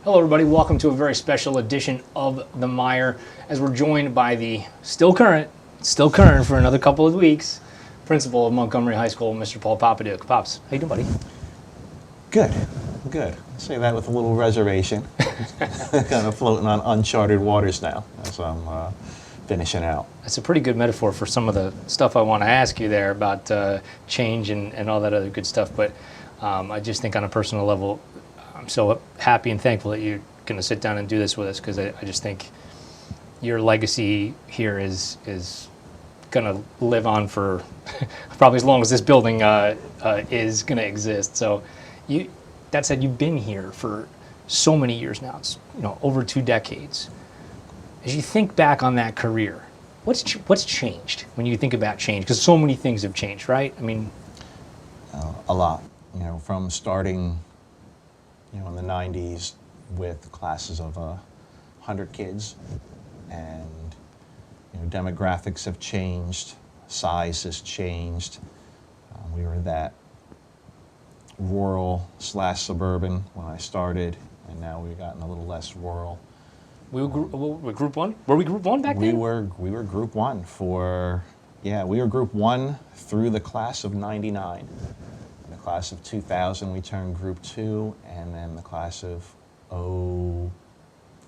Hello everybody, welcome to a very special edition of the MIRE as we're joined by the still current for another couple of weeks, principal of Montgomery High School, Mr. Paul Popadiuk. Pops, how you doing, buddy? Good. I say that with a little reservation. Kind of floating on uncharted waters now as I'm finishing out. That's a pretty good metaphor for some of the stuff I want to ask you there about change and all that other good stuff, but I just think on a personal level, I'm so happy and thankful that you're going to sit down and do this with us, because I just think your legacy here is going to live on for probably as long as this building is going to exist. So, that said, you've been here for so many years now. It's over 2 decades. As you think back on that career, what's changed when you think about change? Because so many things have changed, right? I mean, A lot. From starting in the 90s with classes of 100 kids, and demographics have changed, size has changed. We were that rural/suburban when I started, and now we've gotten a little less rural. we were Group 1? Were we Group 1 back then? We were Group 1 we were Group 1 through the class of '99. In the class of 2000, we turned Group 2, and then the class of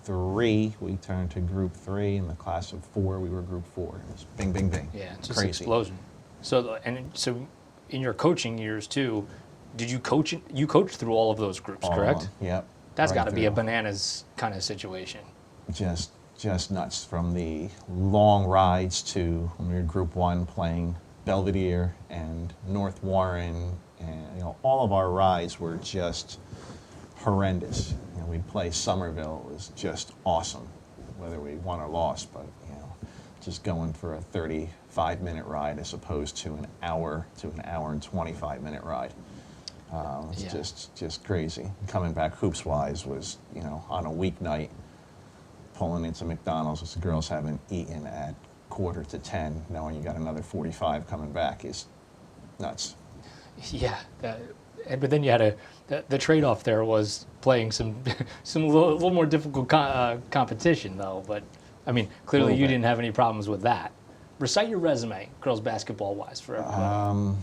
'03, we turned to Group 3. In the class of 4, we were Group 4. It was bing, bing, bing. Yeah, it's just crazy. an explosion. So in your coaching years too, did you coach? You coached through all of those groups, All of correct? them, Yep. That's right got to be a through. bananas kind of situation. Just nuts, from the long rides to when we were Group 1 playing Belvedere and North Warren, and all of our rides were just horrendous. We'd play Somerville. It was just awesome, whether we won or lost, but just going for a 35-minute ride as opposed to an hour and 25-minute ride. It's just crazy. Coming back hoops-wise was, on a weeknight, pulling into McDonald's as the girls haven't eaten at 9:45, knowing you got another 45 coming back is nuts. Yeah, but then you had the trade-off there was playing some little more difficult competition though. But I mean, clearly you didn't have any problems with that. Recite your resume, girls basketball-wise, for everybody.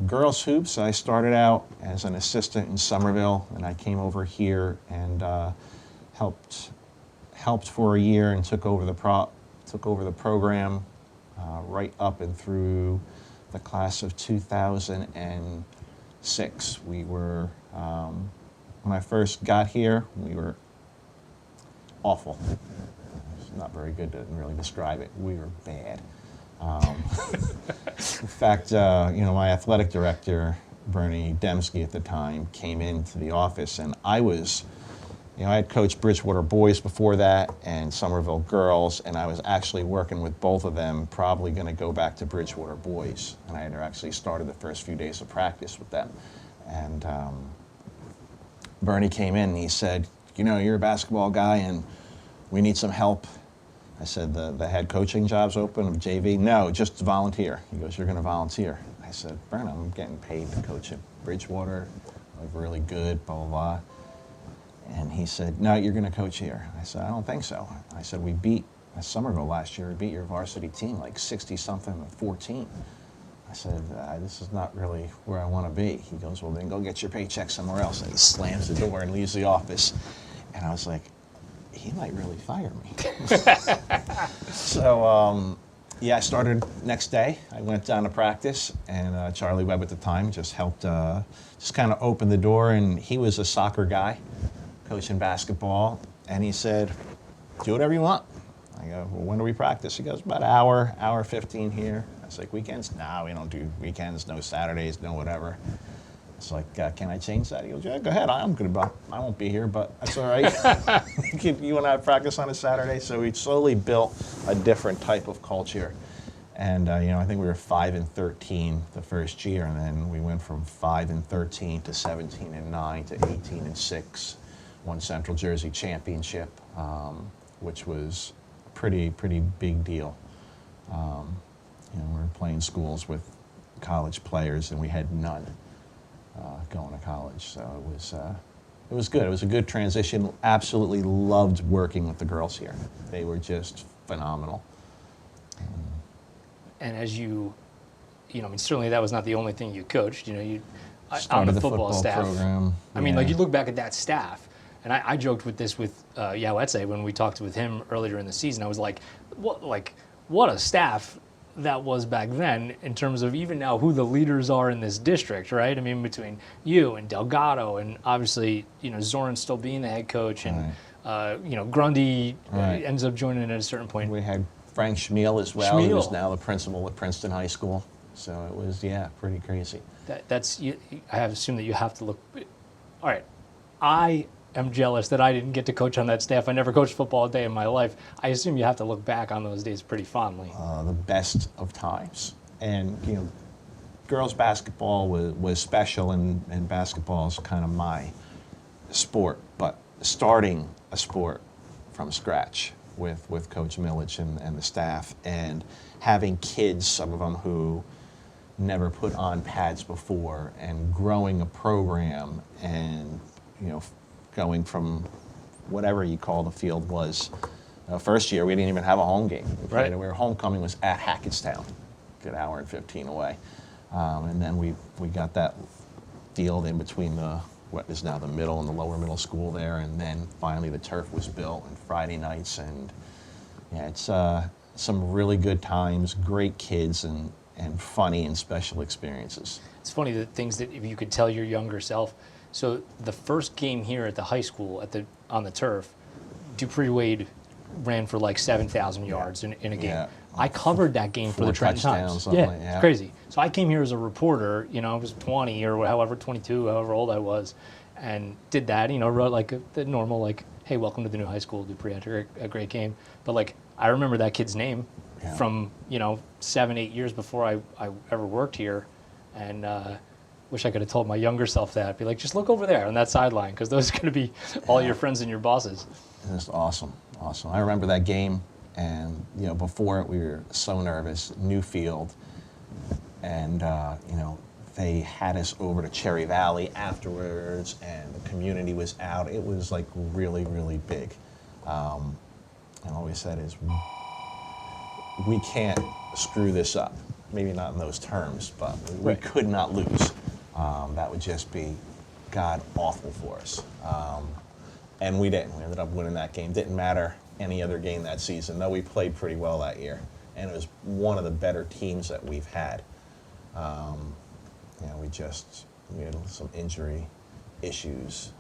Girls hoops, I started out as an assistant in Somerville, and I came over here and helped for a year and took over the program right up and through the class of 2006. We were when I first got here, we were awful. It's not very good to really describe it. We were bad. In fact, my athletic director, Bernie Dembski at the time, came into the office, and I was, I had coached Bridgewater boys before that and Somerville girls, and I was actually working with both of them, probably going to go back to Bridgewater boys. And I had actually started the first few days of practice with them. And Bernie came in and he said, you're a basketball guy and we need some help. I said, the head coaching job's open of JV? No, just volunteer. He goes, you're going to volunteer. I said, Bernie, I'm getting paid to coach at Bridgewater. I'm really good, blah, blah, blah. And he said, no, you're going to coach here. I said, I don't think so. I said, we beat Somerville last year. We beat your varsity team like 60-something to 14. I said, this is not really where I want to be. He goes, well, then go get your paycheck somewhere else. And he slams the door and leaves the office. And I was like, he might really fire me. So, I started next day. I went down to practice, and Charlie Webb at the time just helped, just kind of open the door. And he was a soccer guy, coaching basketball, and he said, do whatever you want. I go, well, when do we practice? He goes, about an hour 15 here. I was like, weekends? No, we don't do weekends, no Saturdays, no whatever. It's like, can I change that? He goes, yeah, go ahead. I won't be here, but that's all right. You and I practice on a Saturday. So we slowly built a different type of culture. And, I think we were 5-13 the first year, and then we went from 5-13 to 17-9 to 18-6. Won Central Jersey Championship, which was a pretty big deal. We were playing schools with college players, and we had none going to college. So it was It was good. It was a good transition. Absolutely loved working with the girls here. They were just phenomenal. And as you know, I mean, certainly that was not the only thing you coached. You know, on Started the the football staff program. I mean, like yeah. you look back at that staff, and I joked with this with Yawetse when we talked with him earlier in the season. I was like, what a staff that was back then in terms of even now who the leaders are in this district, right? I mean, between you and Delgado, and obviously, you know, Zoran still being the head coach, and you know, Grundy ends up joining at a certain point. We had Frank Schmiel as well, who is Schmiel. now the principal at Princeton High School. So it was, yeah, pretty crazy. That's I have assumed that you have to look. All right, I am jealous that I didn't get to coach on that staff. I never coached football a day in my life. I assume you have to look back on those days pretty fondly. The best of times. And, you know, girls basketball was special, and basketball is kind of my sport. But starting a sport from scratch with Coach Millich and the staff, and having kids, some of them who never put on pads before, and growing a program, and, you know, going from whatever you call the field was. First year, we didn't even have a home game. Right. We were homecoming was at Hackettstown, a good hour and 15 away. And then we got that field in between what is now the middle and the lower middle school there, and then finally the turf was built, and Friday nights, and yeah, it's some really good times, great kids, and funny and special experiences. It's funny the things that if you could tell your younger self. So the first game here at the high school on the turf, Dupree Wade ran for like 7,000 yards in a game. Yeah. I covered that game for the Trenton Times. Yeah, it's crazy. So I came here as a reporter. You know, I was 20 or however 22, however old I was, and did that. You know, wrote like the normal like, hey, welcome to the new high school. Dupree had a great game. But like, I remember that kid's name from, you know, 7-8 years before I ever worked here, and wish I could have told my younger self that. Be like, just look over there on that sideline, because those are going to be all your friends and your bosses. It's awesome. I remember that game, and, you know, before it we were so nervous, new field, and you know, they had us over to Cherry Valley afterwards, and the community was out. It was like really, really big. And all we said is, we can't screw this up. Maybe not in those terms, but we could not lose. That would just be god awful for us. And we didn't. We ended up winning that game. Didn't matter any other game that season, though we played pretty well that year. And it was one of the better teams that we've had. You know, we had some injury issues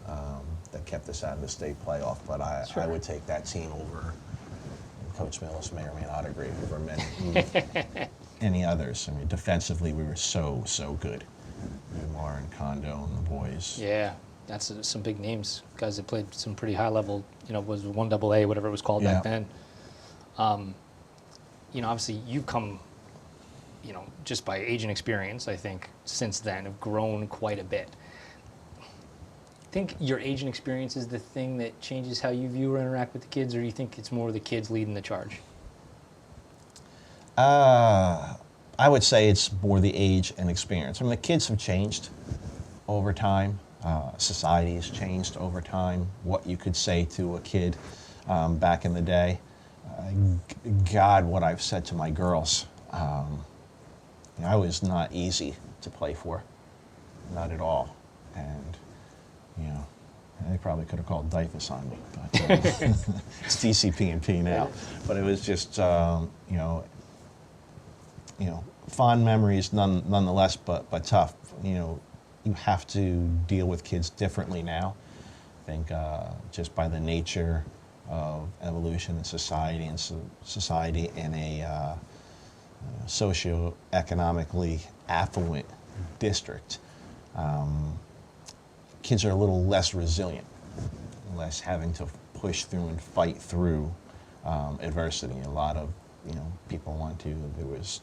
that kept us out of the state playoff. But I would take that team over. Coach Millis may or may not agree over any others. I mean, defensively, we were so good. Umar and Kondo and the boys. Yeah, that's some big names, guys that played some pretty high level. You know, was 1AA, whatever it was called back then. You know, obviously you've come, you know, just by age and experience, I think since then have grown quite a bit. Think your age and experience is the thing that changes how you view or interact with the kids, or do you think it's more the kids leading the charge? I would say it's more the age and experience. I mean, the kids have changed over time. Society has changed over time. What you could say to a kid back in the day. God, what I've said to my girls. I was not easy to play for, not at all. And, you know, they probably could have called DIFUS on me, but it's DCP&P now. But it was just, you know, fond memories nonetheless, but tough. You know, you have to deal with kids differently now. I think just by the nature of evolution in society, and society in a socioeconomically affluent district, kids are a little less resilient, less having to push through and fight through adversity. A lot of, you know, people there was,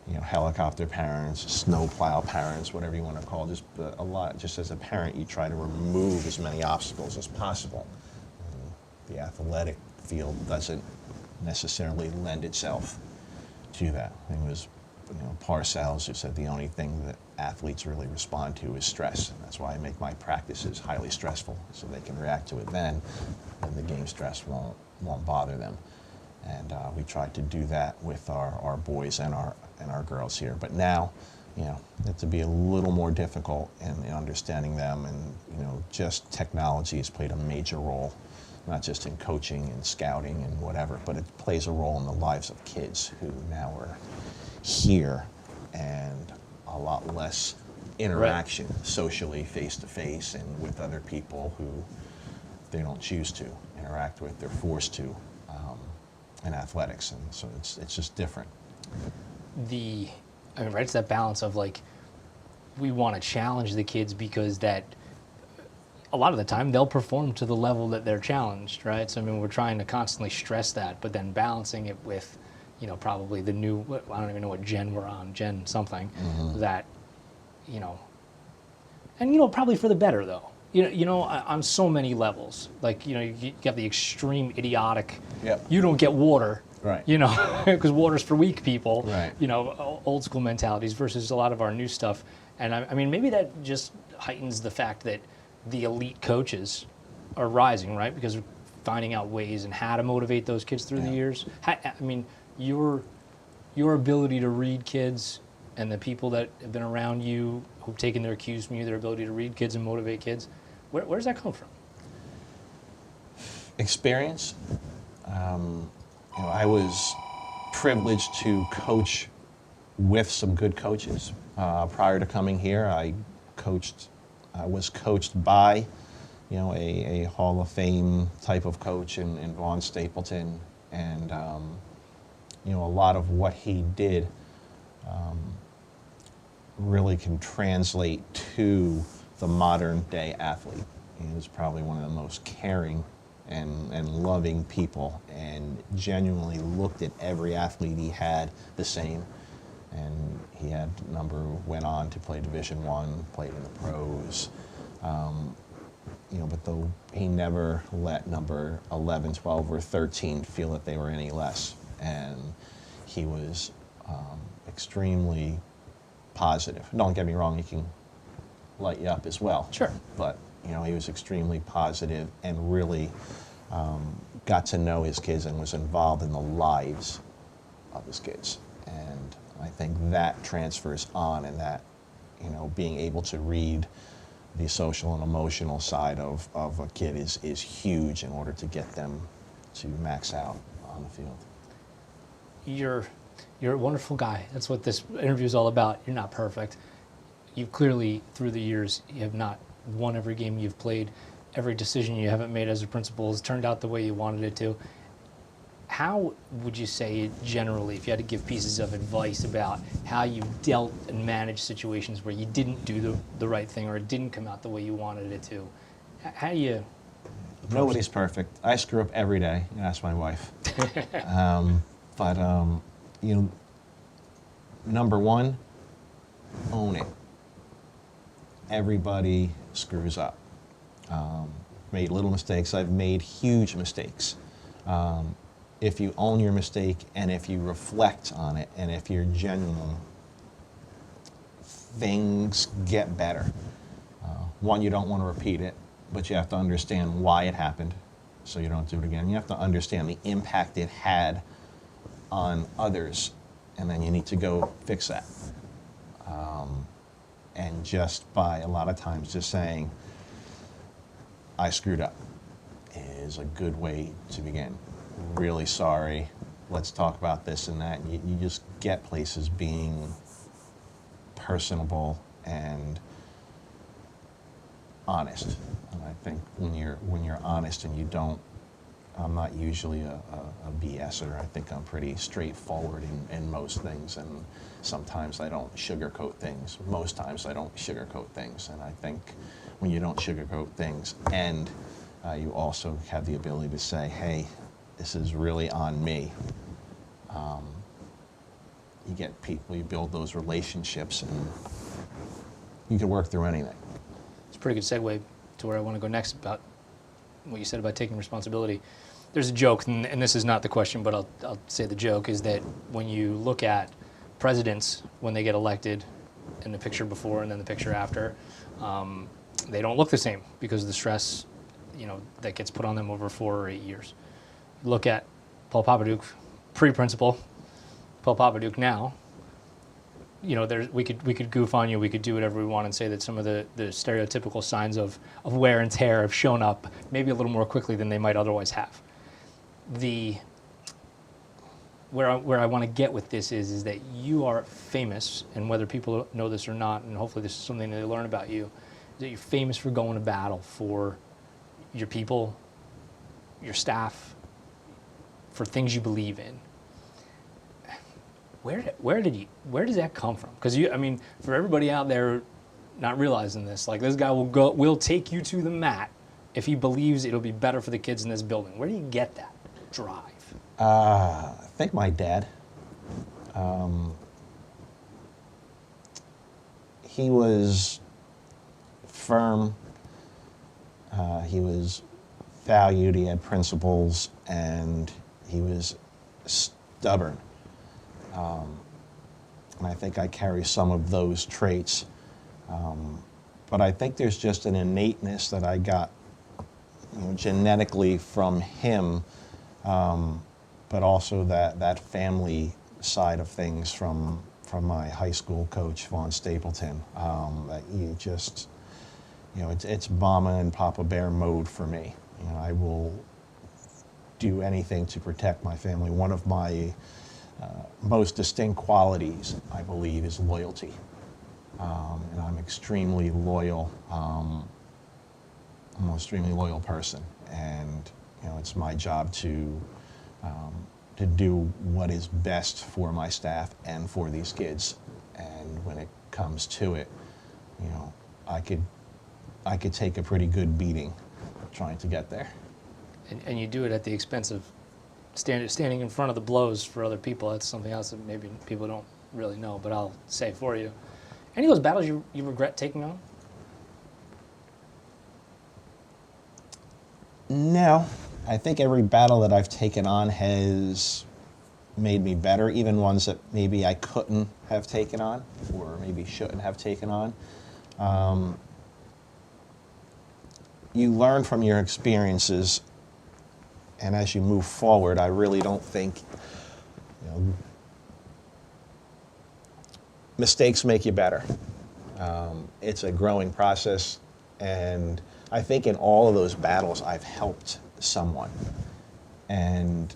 you know, helicopter parents, snowplow parents, whatever you want to call it. Just a lot. Just as a parent, you try to remove as many obstacles as possible. The athletic field doesn't necessarily lend itself to that. It was Parcells, who said the only thing that athletes really respond to is stress. And that's why I make my practices highly stressful, so they can react to it then, and the game stress won't bother them. And we tried to do that with our boys and our girls here. But now, it to be a little more difficult in understanding them, and just technology has played a major role, not just in coaching and scouting and whatever, but it plays a role in the lives of kids who now are here, and a lot less interaction socially, face to face, and with other people who they don't choose to interact with. They're forced to in athletics, and so it's just different. It's that balance of like, we want to challenge the kids because that a lot of the time they'll perform to the level that they're challenged, right? So we're trying to constantly stress that, but then balancing it with, probably the new, I don't even know what gen we're on, gen something, that, and probably for the better though. On so many levels, like, you got the extreme idiotic, you don't get water, right? Because water's for weak people, right? Old school mentalities versus a lot of our new stuff. And maybe that just heightens the fact that the elite coaches are rising, right? Because we're finding out ways and how to motivate those kids through the years. Your ability to read kids and the people that have been around you who've taken their cues from you, their ability to read kids and motivate kids, where does that come from? Experience. I was privileged to coach with some good coaches. Prior to coming here, I was coached by, a Hall of Fame type of coach in Vaughn Stapleton, and a lot of what he did really can translate to the modern day athlete. He was probably one of the most caring and loving people, and genuinely looked at every athlete he had the same. And he had went on to play Division I, played in the pros. But though he never let number 11, 12, or 13 feel that they were any less. And he was extremely positive. Don't get me wrong, he can light you up as well. Sure. But, he was extremely positive and really got to know his kids and was involved in the lives of his kids. And I think that transfers on, and that, being able to read the social and emotional side of a kid is huge in order to get them to max out on the field. You're a wonderful guy. That's what this interview is all about. You're not perfect. You've clearly, through the years, you have not won every game you've played. Every decision you haven't made as a principal has turned out the way you wanted it to. How would you say, generally, if you had to give pieces of advice about how you dealt and managed situations where you didn't do the right thing or it didn't come out the way you wanted it to? How do you approach Nobody's perfect. I screw up every day. Ask my wife. Number one, own it. Everybody screws up. Made little mistakes. I've made huge mistakes. If you own your mistake, and if you reflect on it, and if you're genuine, things get better. One, you don't want to repeat it, but you have to understand why it happened so you don't do it again. You have to understand the impact it had on others, and then you need to go fix that. And just by a lot of times just saying, I screwed up, is a good way to begin. Really sorry, let's talk about this and that. You just get places being personable and honest. And I think when you're honest and you don't, I'm not usually a BSer. I think I'm pretty straightforward in most things, and sometimes I don't sugarcoat things. Most times I don't sugarcoat things, and I think when you don't sugarcoat things, and you also have the ability to say, hey, this is really on me. You get people, you build those relationships, and you can work through anything. It's a pretty good segue to where I want to go next about what you said about taking responsibility. There's a joke, and this is not the question, but I'll say the joke, is that when you look at presidents, when they get elected, in the picture before and then the picture after, they don't look the same because of the stress, that gets put on them over 4 or 8 years. Look at Paul Popadiuk, pre-principal, Paul Popadiuk now. We could goof on you, we could do whatever we want and say that some of the stereotypical signs of wear and tear have shown up maybe a little more quickly than they might otherwise have. Where I want to get with this is that you are famous, and whether people know this or not, and hopefully this is something they learn about you, that you're famous for going to battle for your people, your staff, for things you believe in. Where does that come from? Because for everybody out there not realizing this, like, this guy will take you to the mat if he believes it'll be better for the kids in this building. Where do you get that drive? I think my dad. He was firm. He was valued. He had principles, and he was stubborn. And I think I carry some of those traits. But I think there's just an innateness that I got, genetically from him. But also that family side of things from my high school coach, Vaughn Stapleton. That you just, it's Mama and Papa Bear mode for me. I will do anything to protect my family. One of my most distinct qualities, I believe, is loyalty. And I'm extremely loyal. I'm an extremely loyal person. And, it's my job to do what is best for my staff and for these kids. And when it comes to it, I could take a pretty good beating trying to get there. And you do it at the expense of standing in front of the blows for other people. That's something else that maybe people don't really know, but I'll say for you. Any of those battles you regret taking on? No. I think every battle that I've taken on has made me better, even ones that maybe I couldn't have taken on or maybe shouldn't have taken on. You learn from your experiences, and as you move forward, I really don't think, mistakes make you better. It's a growing process, and I think in all of those battles I've helped someone, and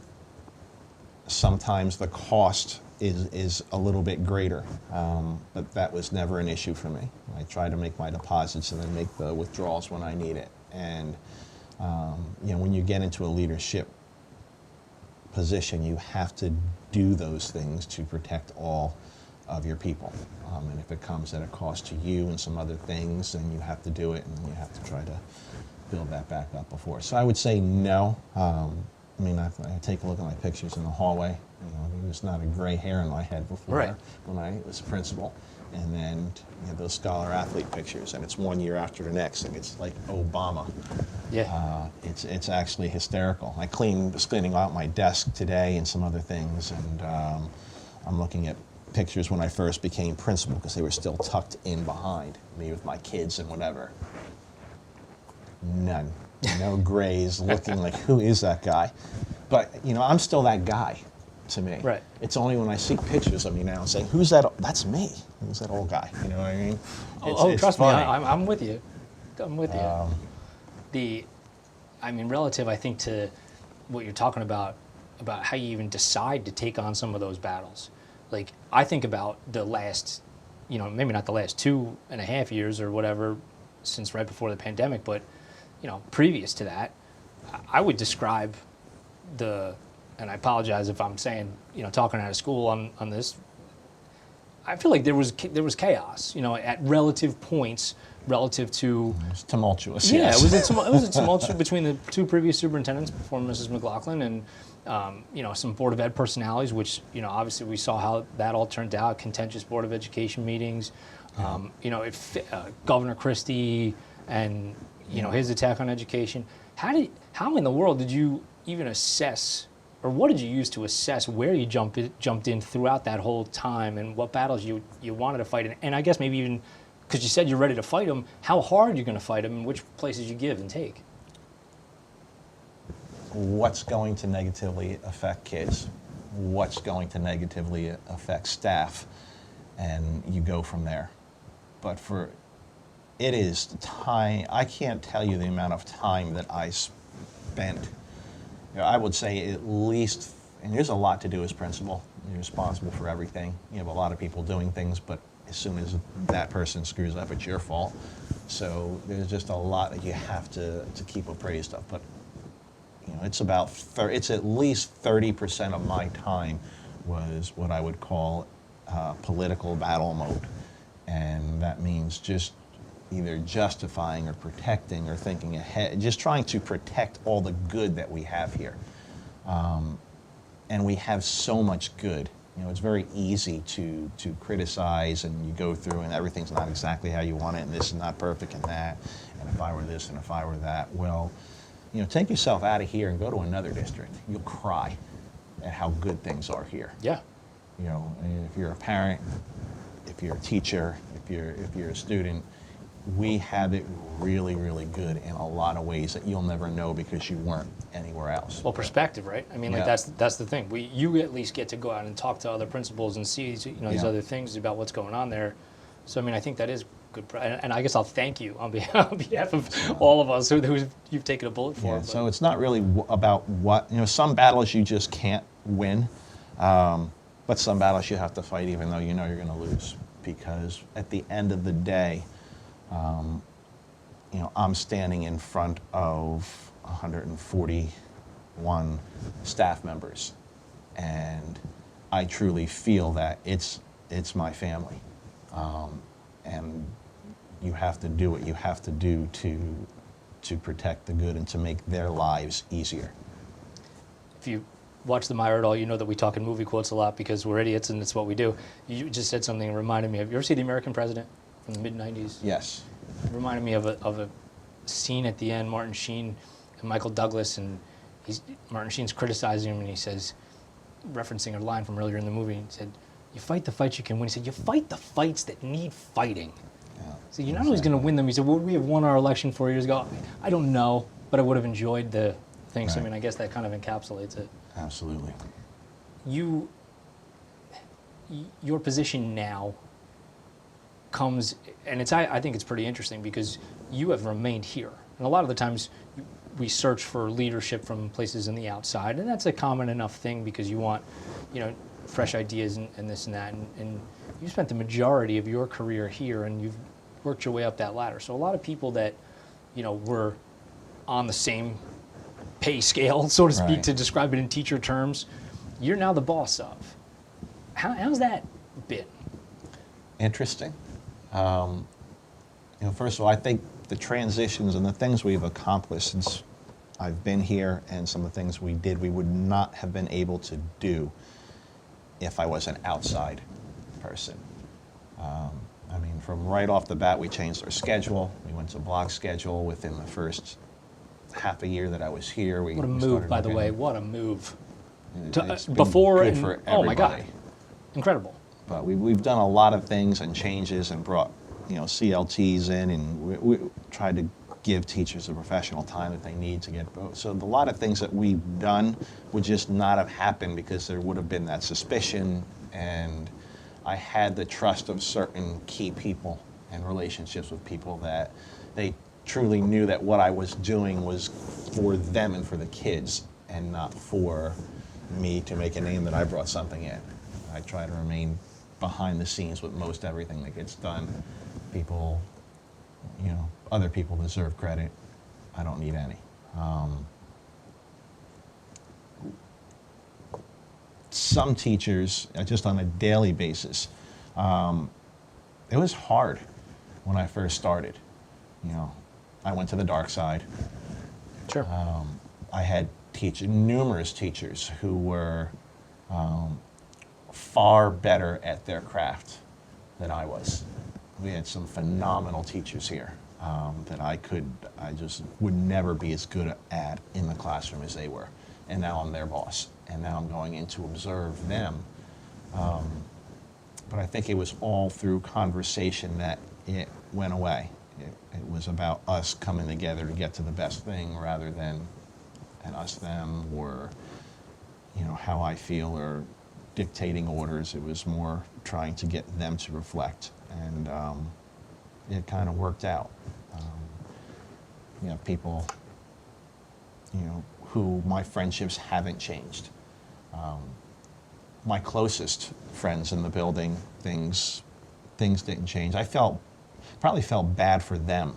sometimes the cost is a little bit greater, but that was never an issue for me. I try to make my deposits and then make the withdrawals when I need it. And when you get into a leadership position, you have to do those things to protect all of your people. And if it comes at a cost to you and some other things, then you have to do it, and then you have to try to build that back up before. So I would say no. I take a look at my pictures in the hallway. There was not a gray hair in my head before, right, when I was principal. And then those scholar athlete pictures, and it's one year after the next, and it's like Obama. Yeah. It's actually hysterical. I was cleaning out my desk today and some other things, and I'm looking at pictures when I first became principal because they were still tucked in behind me with my kids and whatever. None. No grays, looking like, who is that guy? But, I'm still that guy to me. Right. It's only when I see pictures of me now saying, who's that? That's me. Who's that old guy? You know what I mean? It's trust funny. me, I'm with you. I'm with you. Relative, I think, to what you're talking about how you even decide to take on some of those battles. Like, I think about the last, maybe not the last 2.5 years or whatever, since right before the pandemic, but, previous to that, I would describe and I apologize if I'm saying, talking out of school on this, I feel like there was chaos, at relative points, relative to... It was tumultuous, yeah, yes. it was a tumultuous between the two previous superintendents before Mrs. McLaughlin, and some Board of Ed personalities, which, obviously we saw how that all turned out, contentious Board of Education meetings, Governor Christie and, his attack on education. How in the world did you even assess or what did you use to assess where you jumped in throughout that whole time, and what battles you wanted to fight, and I guess maybe even because you said you're ready to fight them, how hard you're going to fight them, and which places you give and take. What's going to negatively affect kids? What's going to negatively affect staff? And you go from there. But it is time, I can't tell you the amount of time that I spent. I would say at least, and there's a lot to do as principal. You're responsible for everything. You have a lot of people doing things, but as soon as that person screws up, it's your fault. So there's just a lot that you have to keep appraised of. But it's about it's at least 30% of my time was what I would call political battle mode, and that means just either justifying or protecting or thinking ahead, just trying to protect all the good that we have here. And we have so much good. It's very easy to criticize, and you go through and everything's not exactly how you want it, and this is not perfect and that, and if I were this and if I were that. Well, take yourself out of here and go to another district. You'll cry at how good things are here. Yeah. If you're a parent, if you're a teacher, if you're a student, we have it really, really good in a lot of ways that you'll never know because you weren't anywhere else. Well, perspective, right? I mean, Yeah. that's the thing. You at least get to go out and talk to other principals and see, these Yeah. other things about what's going on there. So, I mean, I think that is good. And I guess I'll thank you on behalf of all of us who you've taken a bullet for. Yeah, so it's not really about what, some battles you just can't win, but some battles you have to fight even though you're going to lose. Because at the end of the day, I'm standing in front of 141 staff members, and I truly feel that it's my family, and you have to do what you have to do to protect the good and to make their lives easier. If you watch the MIRE at all, you know that we talk in movie quotes a lot because we're idiots and it's what we do. You just said something that reminded me of, you ever see The American President from the mid-90s? Yes. It reminded me of a scene at the end, Martin Sheen and Michael Douglas, and Martin Sheen's criticizing him, and he says, referencing a line from earlier in the movie, he said, "You fight the fights you can win." He said, "You fight the fights that need fighting." Yeah, So you're not always going to win them. He said, "Would we have won our election 4 years ago?" I don't know, but I would have enjoyed the thing. So, I Right. mean, I guess that kind of encapsulates it. Absolutely. Your position now comes, and I think it's pretty interesting because you have remained here. And a lot of the times we search for leadership from places in the outside, and that's a common enough thing because you want, fresh ideas and this and that. And you spent the majority of your career here, and you've worked your way up that ladder. So a lot of people that, were on the same pay scale, so to speak, Right. to describe it in teacher terms, you're now the boss of. How's that been? Interesting. First of all, I think the transitions and the things we've accomplished since I've been here and some of the things we did, we would not have been able to do if I was an outside person. From right off the bat, we changed our schedule. We went to block schedule within the first half a year that I was here. What a move, by the way. What a move. It's been Before good and for oh my God, everybody. incredible. But we've done a lot of things and changes and brought CLTs in, and we tried to give teachers the professional time that they need to get both. So a lot of things that we've done would just not have happened because there would have been that suspicion, and I had the trust of certain key people and relationships with people that they truly knew that what I was doing was for them and for the kids and not for me to make a name that I brought something in. I try to remain behind the scenes with most everything that gets done. People, other people deserve credit. I don't need any. Some teachers, just on a daily basis, it was hard when I first started. I went to the dark side. Sure. I had numerous teachers who were far better at their craft than I was. We had some phenomenal teachers here that I just would never be as good at in the classroom as they were. and now I'm their boss, and now I'm going in to observe them. But I think it was all through conversation that it went away. It was about us coming together to get to the best thing rather than an us, them, or how I feel or dictating orders. It was more trying to get them to reflect, and it kind of worked out. People, who my friendships haven't changed. My closest friends in the building, things didn't change. I probably felt bad for them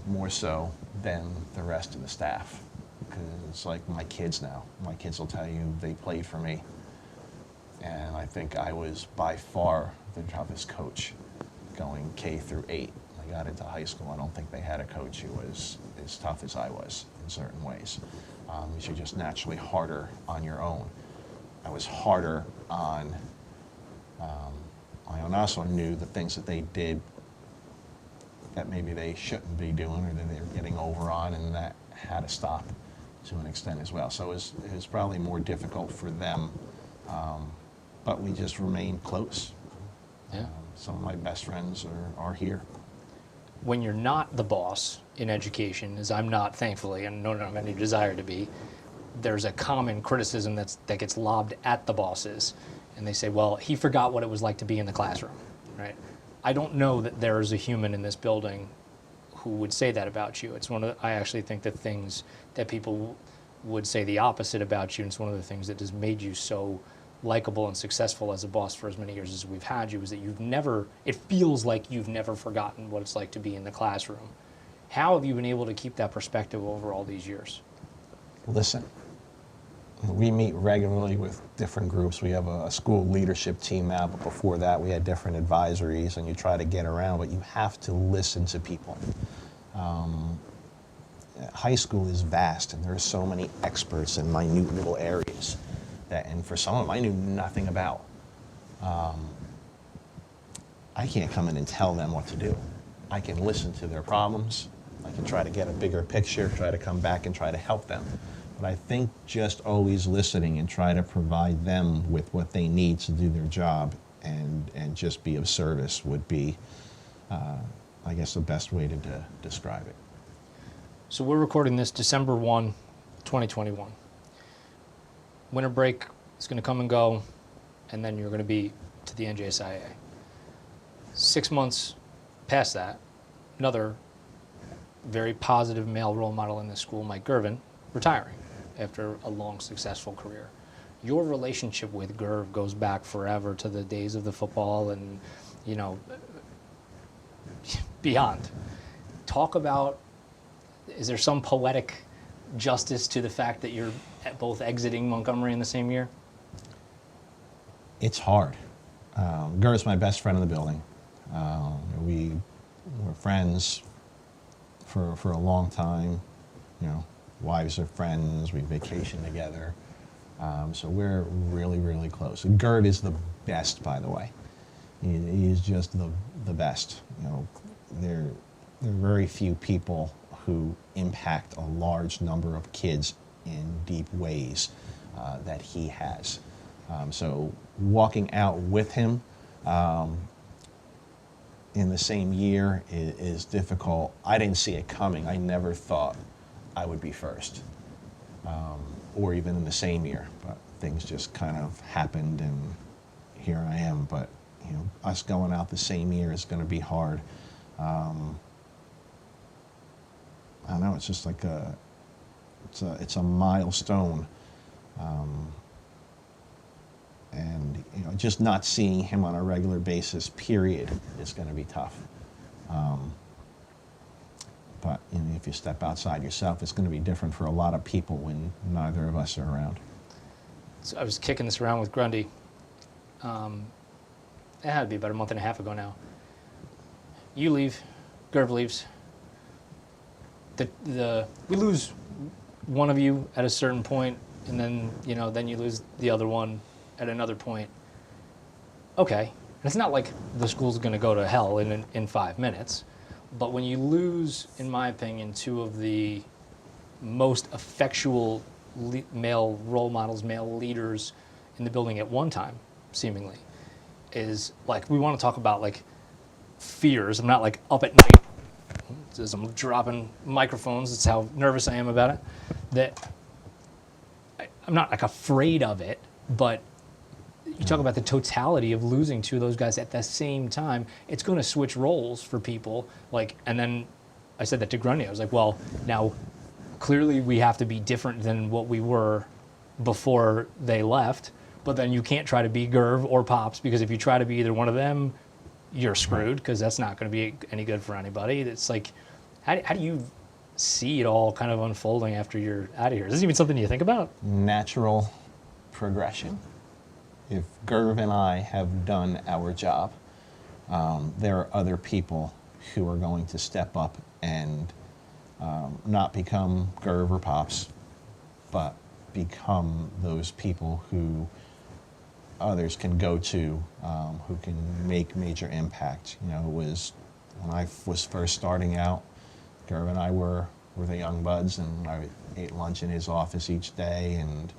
more so than the rest of the staff, because it's like my kids now. My kids will tell you they played for me, and I think I was by far the toughest coach going K through 8. I got into high school. I don't think they had a coach who was as tough as I was in certain ways. Because you're just naturally harder on your own. I was harder on I also knew the things that they did that maybe they shouldn't be doing or that they were getting over on, and that had to stop to an extent as well. So it was probably more difficult for them, but we just remained close. Yeah. Some of my best friends are here. When you're not the boss in education, as I'm not, thankfully, and don't have any desire to be, there's a common criticism that gets lobbed at the bosses, and they say, well, he forgot what it was like to be in the classroom, right? I don't know that there is a human in this building who would say that about you. It's I actually think the things that people would say the opposite about you, and it's one of the things that has made you so likable and successful as a boss for as many years as we've had you, is that it feels like you've never forgotten what it's like to be in the classroom. How have you been able to keep that perspective over all these years? Listen. We meet regularly with different groups. We have a school leadership team now, but before that we had different advisories, and you try to get around, but you have to listen to people. High school is vast, and there are so many experts in minute little areas and for some of them I knew nothing about. I can't come in and tell them what to do. I can listen to their problems. I can try to get a bigger picture, try to come back and try to help them. But I think just always listening and try to provide them with what they need to do their job and just be of service would be, I guess, the best way to describe it. So we're recording this December 1, 2021. Winter break is going to come and go, and then you're going to be to the NJSIAA. 6 months past that, another very positive male role model in this school, Mike Gervin, retiring after a long, successful career. Your relationship with Gerv goes back forever to the days of the football and, beyond. Talk about, is there some poetic justice to the fact that you're both exiting Montgomery in the same year? It's hard. Gerv's my best friend in the building. We were friends for a long time, wives are friends, we vacation together. So we're really, really close. And Gert is the best, by the way. He is just the best. There are very few people who impact a large number of kids in deep ways that he has. So walking out with him in the same year is difficult. I didn't see it coming. I never thought I would be first, or even in the same year, but things just kind of happened and here I am. But us going out the same year is going to be hard. I don't know, it's just like it's a milestone, and just not seeing him on a regular basis, period, is going to be tough. But if you step outside yourself, it's going to be different for a lot of people when neither of us are around. So I was kicking this around with Grundy. It had to be about a month and a half ago now. You leave, Gerv leaves. We lose one of you at a certain point, and then then you lose the other one at another point. Okay, and it's not like the school's going to go to hell in 5 minutes. But when you lose, in my opinion, two of the most effectual male role models, male leaders in the building at one time, seemingly, is like, we want to talk about like fears. I'm not like up at night as I'm dropping microphones. It's how nervous I am about it. That I'm not like afraid of it, but you talk about the totality of losing two of those guys at the same time. It's going to switch roles for people. Like, and then I said that to Grundy. I was like, well, now clearly we have to be different than what we were before they left. But then you can't try to be Gerv or Pops, because if you try to be either one of them, you're screwed, because that's not going to be any good for anybody. It's like, how do you see it all kind of unfolding after you're out of here? Is this even something you think about? Natural progression. If Gerv and I have done our job, there are other people who are going to step up and not become Gerv or Pops, but become those people who others can go to, who can make major impact. You know, it was when I was first starting out, Gerv and I were the young buds, and I ate lunch in his office each day, and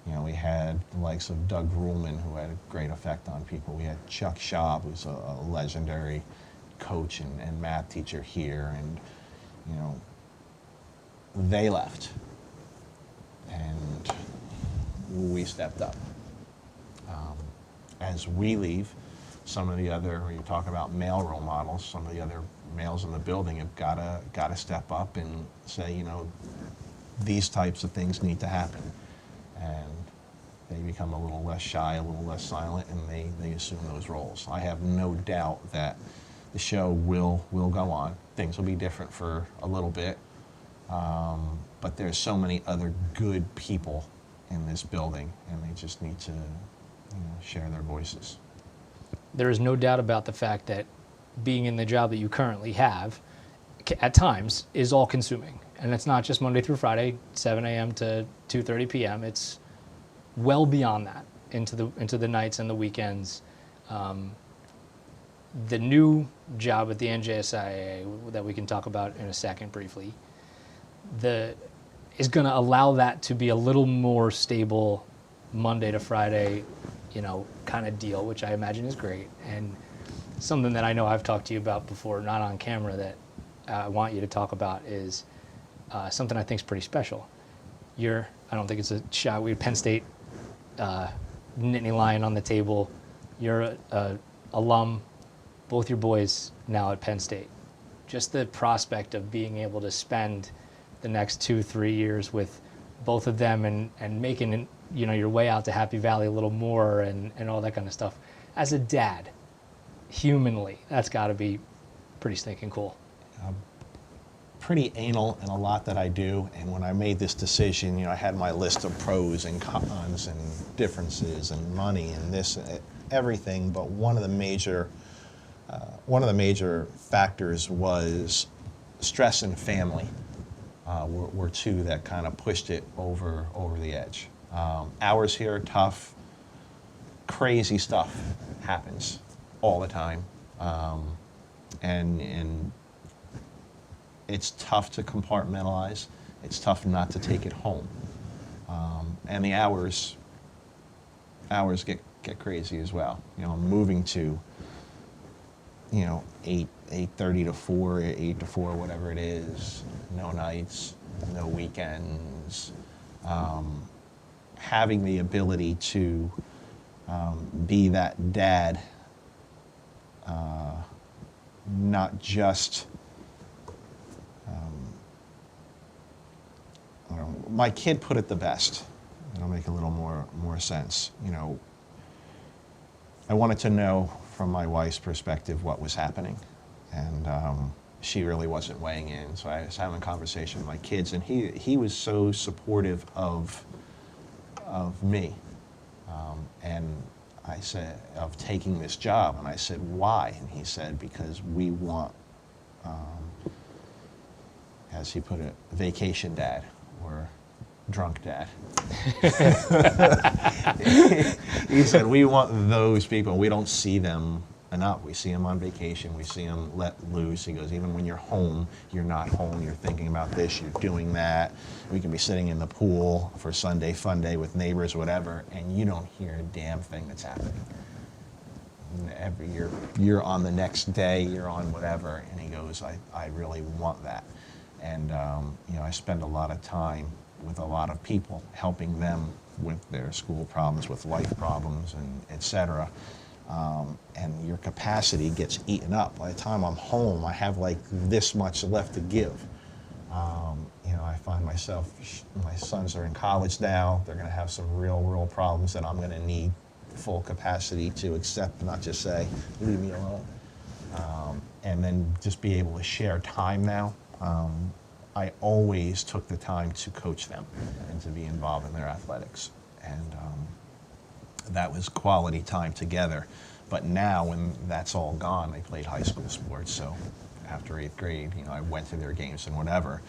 you know, we had the likes of Doug Ruhlman, who had a great effect on people. We had Chuck Schaub, who's a legendary coach and math teacher here, and you know, they left, and we stepped up. As we leave, some of the other, when you talk about male role models, some of the other males in the building have got to step up and say, you know, these types of things need to happen. And they become a little less shy, a little less silent, and they assume those roles. I have no doubt that the show will go on. Things will be different for a little bit, but there's so many other good people in this building, and they just need to, you know, share their voices. There is no doubt about the fact that being in the job that you currently have, at times, is all consuming. And it's not just Monday through Friday, 7 a.m. to 2:30 p.m. It's well beyond that, into the nights and the weekends. The new job at the NJSIAA that we can talk about in a second briefly, is going to allow that to be a little more stable Monday to Friday, you know, kind of deal, which I imagine is great. And something that I know I've talked to you about before, not on camera, that I want you to talk about is something I think is pretty special. I don't think it's a shot. We had Penn State Nittany Lion on the table. You're a alum, both your boys now at Penn State. Just the prospect of being able to spend the next 2-3 years with both of them and making, you know, your way out to Happy Valley a little more and all that kind of stuff. As a dad, humanly, that's got to be pretty stinking cool. Pretty anal in a lot that I do, and when I made this decision, you know, I had my list of pros and cons and differences and money and this, everything, but one of the major factors was stress and family. Were two that kind of pushed it over the edge. Hours here are tough. Crazy stuff happens all the time, and it's tough to compartmentalize. It's tough not to take it home, and the hours get crazy as well. You know, moving to, you know, 8:30 to 4, 8 to 4, whatever it is. No nights, no weekends. Having the ability to be that dad, not just. My kid put it the best. It'll make a little more sense. You know, I wanted to know from my wife's perspective what was happening, and she really wasn't weighing in. So I was having a conversation with my kids, and he was so supportive of me, and I said, of taking this job, and I said, why? And he said, because we want, as he put it, vacation dad or drunk dad. He said, we want those people. We don't see them up. We see them on vacation. We see them let loose. He goes, even when you're home, you're not home. You're thinking about this. You're doing that. We can be sitting in the pool for Sunday fun day with neighbors, whatever, and you don't hear a damn thing that's happening. And every year, you're on the next day. You're on whatever. And he goes, I really want that. And I spend a lot of time with a lot of people, helping them with their school problems, with life problems, and et cetera. And your capacity gets eaten up. By the time I'm home, I have like this much left to give. I find myself, my sons are in college now. They're going to have some real problems that I'm going to need full capacity to accept, not just say, leave me alone. And then just be able to share time now. I always took the time to coach them and to be involved in their athletics. And that was quality time together. But now, when that's all gone, they played high school sports. So after 8th grade, I went to their games and whatever.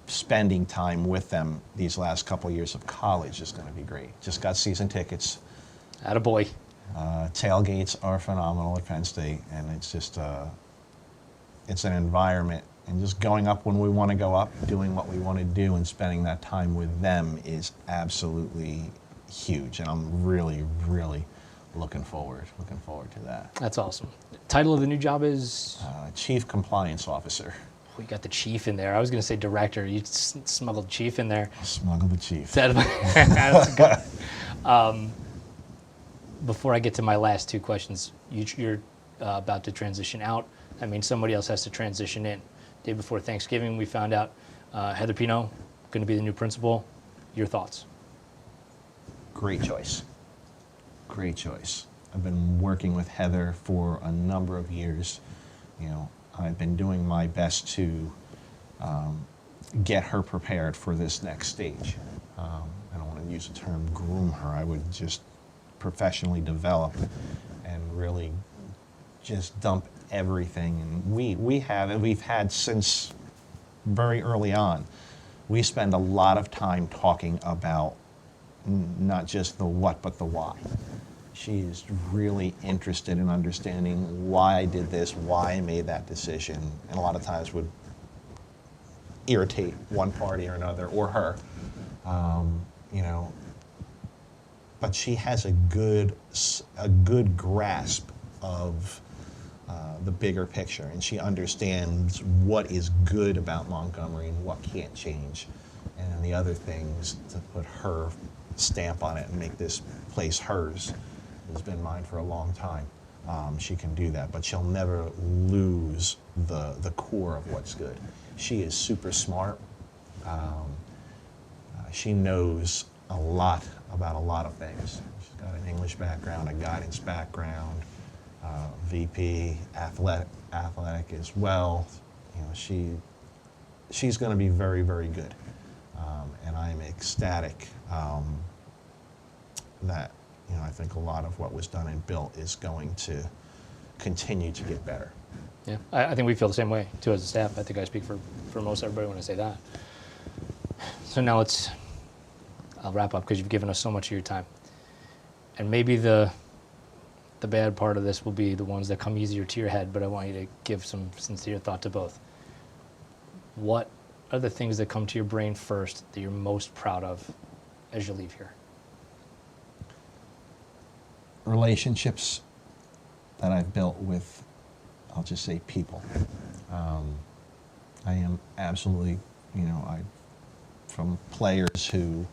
Spending time with them these last couple of years of college is going to be great. Just got season tickets. Attaboy. Tailgates are phenomenal at Penn State. And it's just, it's an environment. And just going up when we want to go up, doing what we want to do, and spending that time with them is absolutely huge. And I'm really looking forward to that. That's awesome. Title of the new job is? Chief Compliance Officer. We got the chief in there. I was going to say director. You smuggled chief in there. Smuggled the chief. That's good. Before I get to my last two questions, you're about to transition out. That means somebody else has to transition in. Day before Thanksgiving, we found out Heather Pino going to be the new principal. Your thoughts? Great choice. Great choice. I've been working with Heather for a number of years. I've been doing my best to get her prepared for this next stage. I don't want to use the term groom her. I would just professionally develop and really just dump everything. And we've had since very early on, we spend a lot of time talking about not just the what, but the why. She is really interested in understanding why I did this, why I made that decision, and a lot of times would irritate one party or another, or her, But she has a good grasp of the bigger picture, and she understands what is good about Montgomery and what can't change, and the other things to put her stamp on it and make this place hers. Has been mine for a long time. She can do that, but she'll never lose the core of what's good. She is super smart. She knows a lot about a lot of things. She's got an English background, a guidance background, VP, athletic as well. She's going to be very good, and I'm ecstatic that. I think a lot of what was done and built is going to continue to get better. Yeah, I think we feel the same way, too, as a staff. I think I speak for most everybody when I say that. So now I'll wrap up because you've given us so much of your time. And maybe the bad part of this will be the ones that come easier to your head, but I want you to give some sincere thought to both. What are the things that come to your brain first that you're most proud of as you leave here? Relationships that I've built with, I'll just say, people. I am absolutely, from players who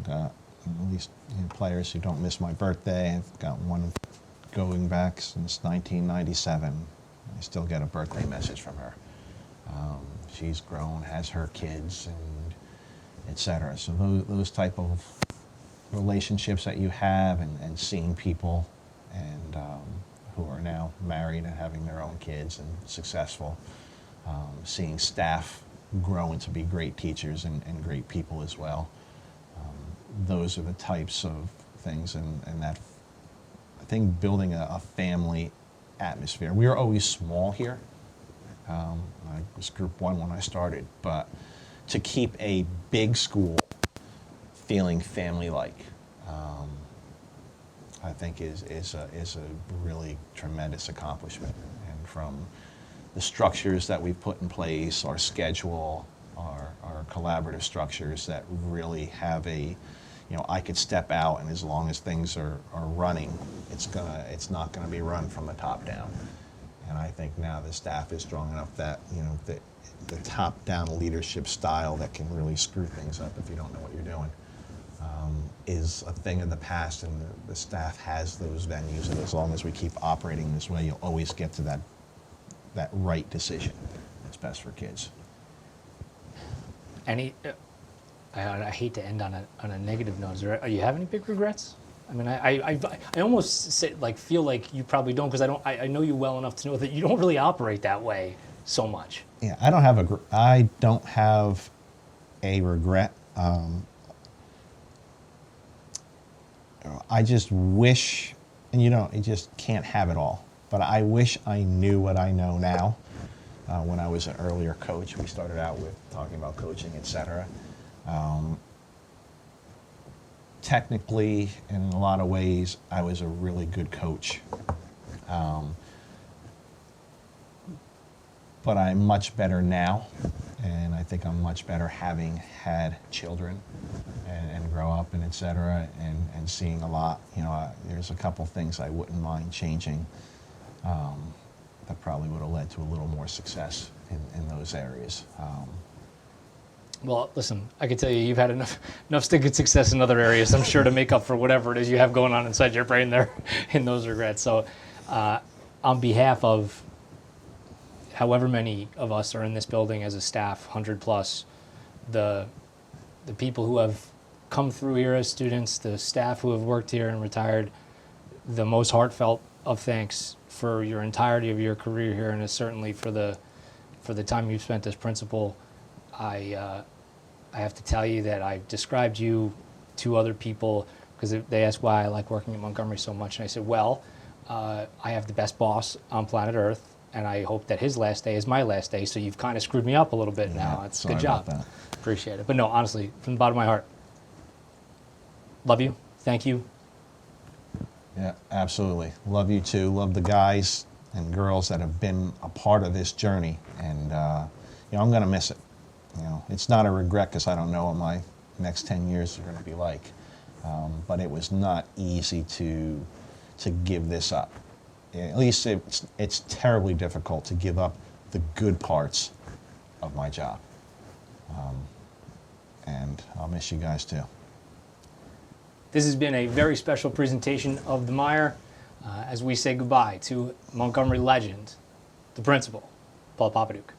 got, at least players who don't miss my birthday. I've got one going back since 1997. I still get a birthday message from her. She's grown, has her kids, and et cetera. So those type of relationships that you have, and seeing people and who are now married and having their own kids and successful, seeing staff grow into be great teachers and great people as well. Those are the types of things, and that, I think, building a family atmosphere. We were always small here. I was Group 1 when I started, but to keep a big school feeling family-like. I think is a really tremendous accomplishment. And from the structures that we've put in place, our schedule, our collaborative structures that really have I could step out, and as long as things are running, it's not gonna be run from the top down. And I think now the staff is strong enough that the top down leadership style that can really screw things up if you don't know what you're doing is a thing of the past, and the staff has those venues, and as long as we keep operating this way, you'll always get to that right decision that's best for kids. I hate to end on a negative note. Are you have any big regrets? I mean, I almost feel like you probably don't, because I know you well enough to know that you don't really operate that way so much. Yeah, I don't have a regret. I just wish, and you just can't have it all. But I wish I knew what I know now. When I was an earlier coach, we started out with talking about coaching, etc. Technically, in a lot of ways, I was a really good coach. But I'm much better now, and I think I'm much better having had children and grow up and etc. and seeing a lot. There's a couple things I wouldn't mind changing that probably would have led to a little more success in those areas. Well, listen, I can tell you, you've had enough good success in other areas, I'm sure, to make up for whatever it is you have going on inside your brain there in those regrets. So on behalf of however many of us are in this building as a staff, 100 plus, the people who have come through here as students, the staff who have worked here and retired, the most heartfelt of thanks for your entirety of your career here, and certainly for the time you've spent as principal. I have to tell you that I've described you to other people because they ask why I like working at Montgomery so much, and I said, well, I have the best boss on planet Earth, and I hope that his last day is my last day, so you've kind of screwed me up a little bit now. It's a good job. Appreciate it. But no, honestly, from the bottom of my heart, love you. Thank you. Yeah, absolutely. Love you too. Love the guys and girls that have been a part of this journey, and I'm going to miss it. It's not a regret because I don't know what my next 10 years are going to be like, but it was not easy to give this up. At least it's terribly difficult to give up the good parts of my job, and I'll miss you guys too. This has been a very special presentation of the MIRE as we say goodbye to Montgomery legend, the principal, Paul Popadiuk.